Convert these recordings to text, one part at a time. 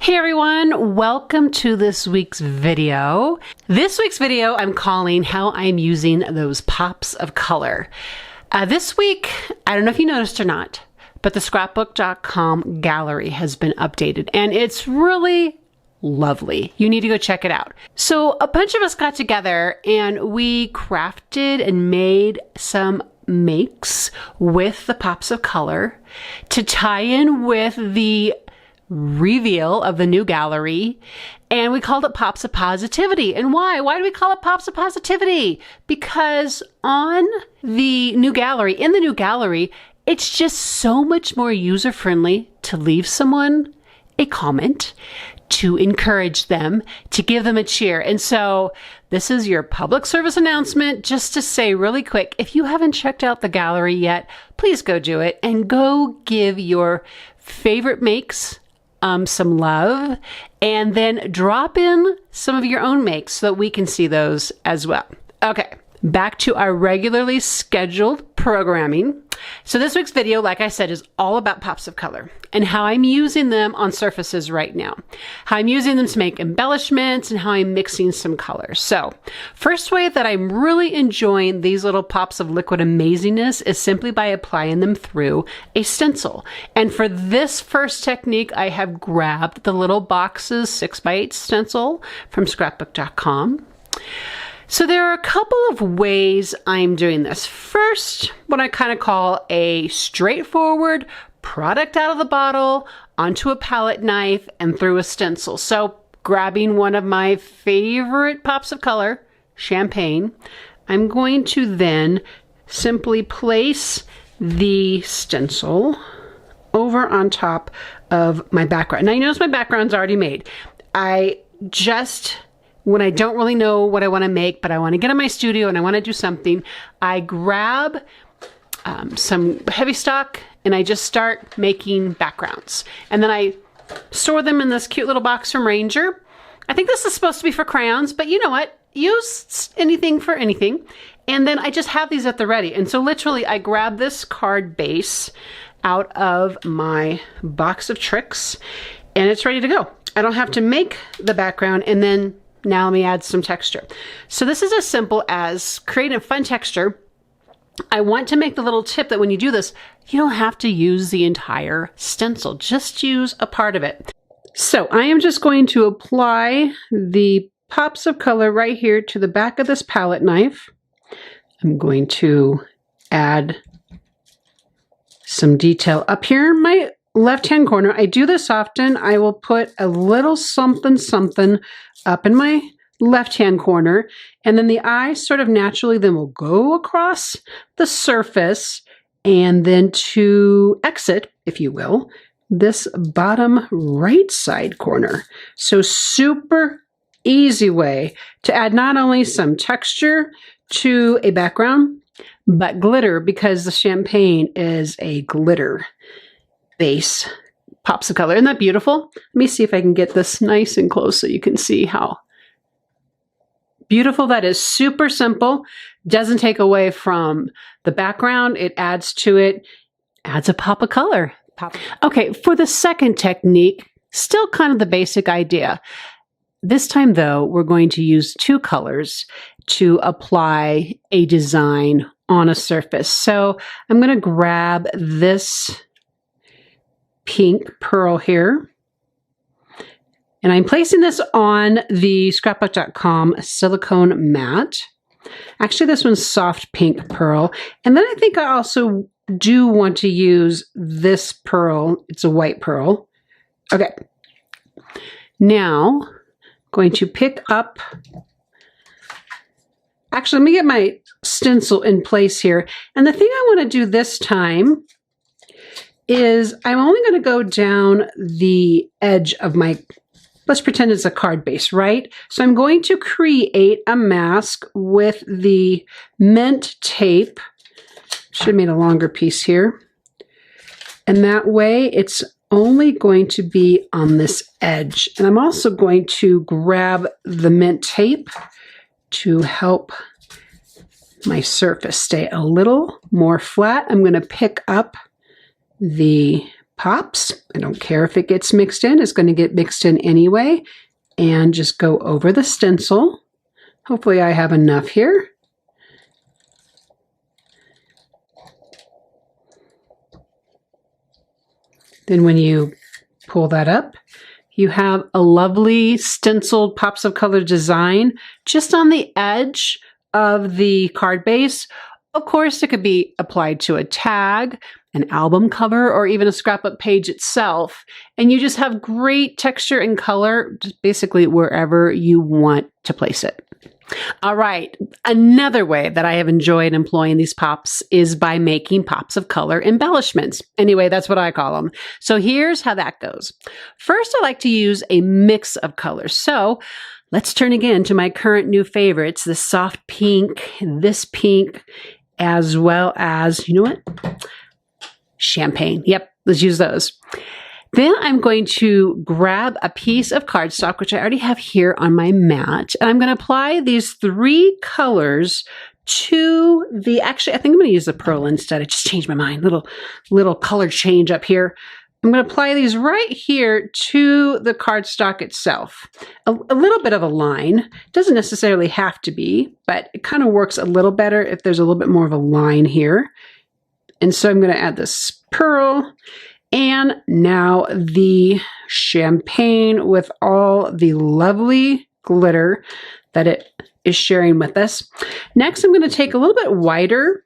Hey everyone, welcome to this week's video. This week's video I'm calling How I'm Using Those Pops of Color. This week, I don't know if you noticed or not, but the scrapbook.com gallery has been updated and it's really lovely. You need to go check it out. So a bunch of us got together and we crafted and made some makes with the pops of color to tie in with the reveal of the new gallery, and we called it Pops of Positivity. And why? Why do we call it Pops of Positivity? Because on the new gallery, in the new gallery, it's just so much more user-friendly to leave someone a comment, to encourage them, to give them a cheer. And so this is your public service announcement just to say really quick, if you haven't checked out the gallery yet, please go do it and go give your favorite makes some love, and then drop in some of your own makes so that we can see those as well. Okay, back to our regularly scheduled programming. So this week's video, like I said, is all about pops of color and how I'm using them on surfaces right now. How I'm using them to make embellishments and how I'm mixing some colors. So first way that I'm really enjoying these little pops of liquid amazingness is simply by applying them through a stencil. And for this first technique, I have grabbed the little boxes 6x8 stencil from scrapbook.com. So there are a couple of ways I'm doing this. First, what I kind of call a straightforward product out of the bottle onto a palette knife and through a stencil. So grabbing one of my favorite pops of color, champagne, I'm going to then simply place the stencil over on top of my background. Now you notice my background's already made. When I don't really know what I want to make, but I want to get in my studio and I want to do something, I grab some Heavystock and I just start making backgrounds. And then I store them in this cute little box from Ranger. I think this is supposed to be for crayons, but you know what? Use anything for anything. And then I just have these at the ready. And so literally I grab this card base out of my box of tricks and it's ready to go. I don't have to make the background and then now let me add some texture. So this is as simple as creating a fun texture. I want to make the little tip that when you do this, you don't have to use the entire stencil. Just use a part of it. So I am just going to apply the pops of color right here to the back of this palette knife. I'm going to add some detail up here in my left-hand corner. I do this often. I will put a little something something up in my left-hand corner, and then the eye sort of naturally then will go across the surface and then to exit, if you will, this bottom right side corner. So super easy way to add not only some texture to a background, but glitter, because the champagne is a glitter base pops of color. Isn't that beautiful? Let me see if I can get this nice and close so you can see how beautiful that is. Super simple. Doesn't take away from the background. It adds to it, adds a pop of color. Okay, for the second technique, still kind of the basic idea. This time though, we're going to use two colors to apply a design on a surface. So I'm going to grab this pink pearl here. And I'm placing this on the scrapbook.com silicone mat. Actually, this one's soft pink pearl. And then I think I also do want to use this pearl. It's a white pearl. Okay. Now, I'm going to pick up. Actually, let me get my stencil in place here. And the thing I want to do this time is I'm only going to go down the edge of my, let's pretend it's a card base, right? So I'm going to create a mask with the mint tape. Should have made a longer piece here. And that way it's only going to be on this edge. And I'm also going to grab the mint tape to help my surface stay a little more flat. I'm going to pick up the pops. I don't care if it gets mixed in. It's going to get mixed in anyway. And just go over the stencil. Hopefully I have enough here. Then when you pull that up, you have a lovely stenciled pops of color design just on the edge of the card base. Of course, it could be applied to a tag, an album cover, or even a scrapbook page itself. And you just have great texture and color, just basically wherever you want to place it. All right, another way that I have enjoyed employing these pops is by making pops of color embellishments. Anyway, that's what I call them. So here's how that goes. First, I like to use a mix of colors. So let's turn again to my current new favorites, the soft pink, this pink, as well as, you know what? Champagne. Yep, let's use those. Then I'm going to grab a piece of cardstock, which I already have here on my mat, and I'm going to apply these 3 colors to the, actually, I think I'm going to use the pearl instead. I just changed my mind. Little color change up here. I'm going to apply these right here to the cardstock itself. A little bit of a line. Doesn't necessarily have to be, but it kind of works a little better if there's a little bit more of a line here. And so I'm going to add this pearl. And now the champagne with all the lovely glitter that it is sharing with us. Next, I'm going to take a little bit wider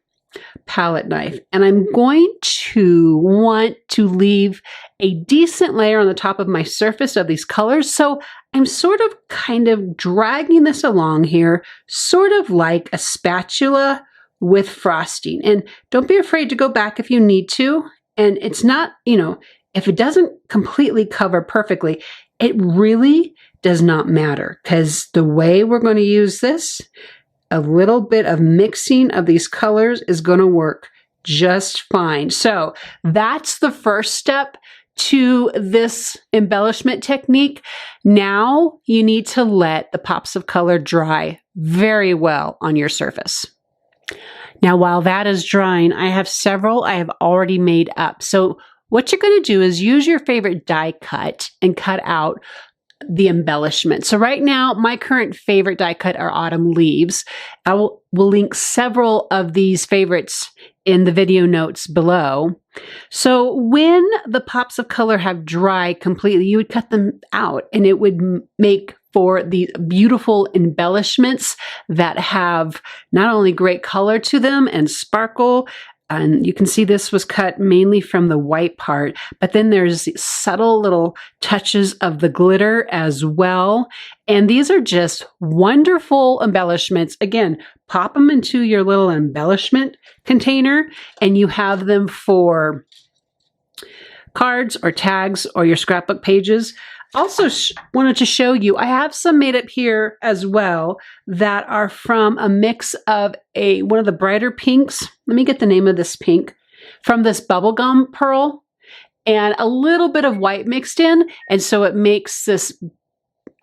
palette knife, and I'm going to want to leave a decent layer on the top of my surface of these colors. So I'm sort of kind of dragging this along here, sort of like a spatula with frosting. And don't be afraid to go back if you need to. And it's not, you know, if it doesn't completely cover perfectly, it really does not matter, because the way we're going to use this, a little bit of mixing of these colors is going to work just fine. So that's the first step to this embellishment technique. Now you need to let the pops of color dry very well on your surface. Now, while that is drying, I have several I have already made up. So what you're going to do is use your favorite die cut and cut out the embellishment. So right now, my current favorite die cut are autumn leaves. I will link several of these favorites in the video notes below. So when the pops of color have dried completely, you would cut them out, and it would make for the beautiful embellishments that have not only great color to them and sparkle, and you can see this was cut mainly from the white part, but then there's subtle little touches of the glitter as well. And these are just wonderful embellishments. Again, pop them into your little embellishment container, and you have them for cards or tags or your scrapbook pages. Also wanted to show you, I have some made up here as well that are from a mix of one of the brighter pinks. Let me get the name of this pink. From this bubblegum pearl, and a little bit of white mixed in. And so it makes this,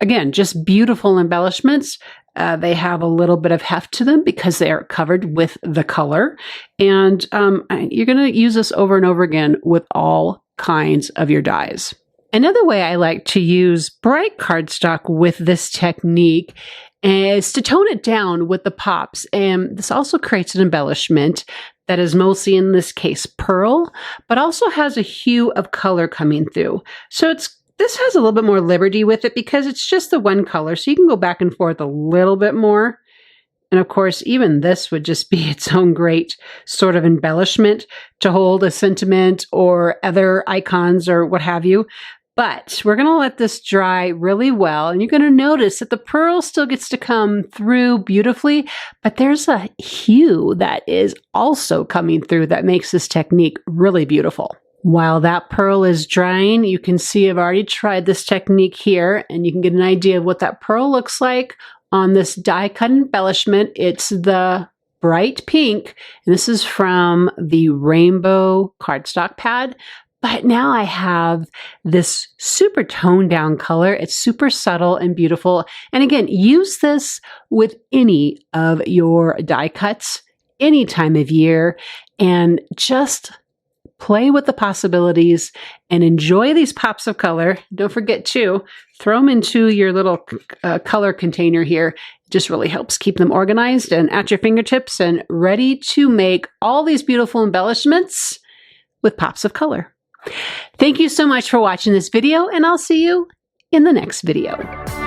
again, just beautiful embellishments. They have a little bit of heft to them because they are covered with the color. And you're going to use this over and over again with all kinds of your dies. Another way I like to use bright cardstock with this technique is to tone it down with the pops. And this also creates an embellishment that is mostly, in this case, pearl, but also has a hue of color coming through. So this has a little bit more liberty with it because it's just the one color. So you can go back and forth a little bit more. And of course, even this would just be its own great sort of embellishment to hold a sentiment or other icons or what have you. But we're going to let this dry really well. And you're going to notice that the pearl still gets to come through beautifully, but there's a hue that is also coming through that makes this technique really beautiful. While that pearl is drying, you can see I've already tried this technique here, and you can get an idea of what that pearl looks like on this die cut embellishment. It's the bright pink, and this is from the rainbow cardstock pad. But now I have this super toned down color. It's super subtle and beautiful. And again, use this with any of your die cuts, any time of year, and just play with the possibilities and enjoy these pops of color. Don't forget to throw them into your little color container here. It just really helps keep them organized and at your fingertips and ready to make all these beautiful embellishments with pops of color. Thank you so much for watching this video, and I'll see you in the next video.